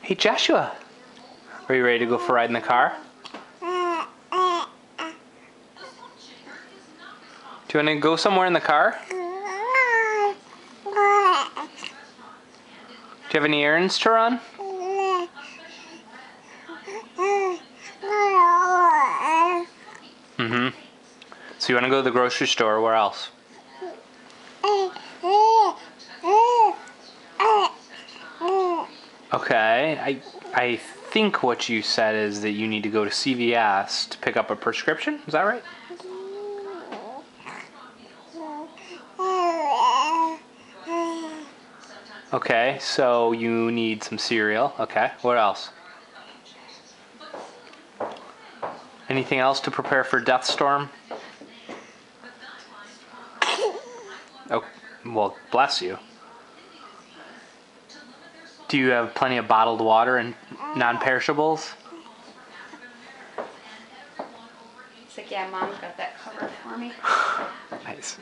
Hey Joshua, are you ready to go for a ride in the car? Do you want to go somewhere in the car? Do you have any errands to run? Mm-hmm. So you want to go to the grocery store, where else? Okay, I think what you said is that you need to go to CVS to pick up a prescription, is that right? Okay, so you need some cereal. Okay, what else? Anything else to prepare for Death Storm? Oh, well, bless you. Do you have plenty of bottled water and non-perishables? He's like, yeah, Mom got that covered for me. Nice.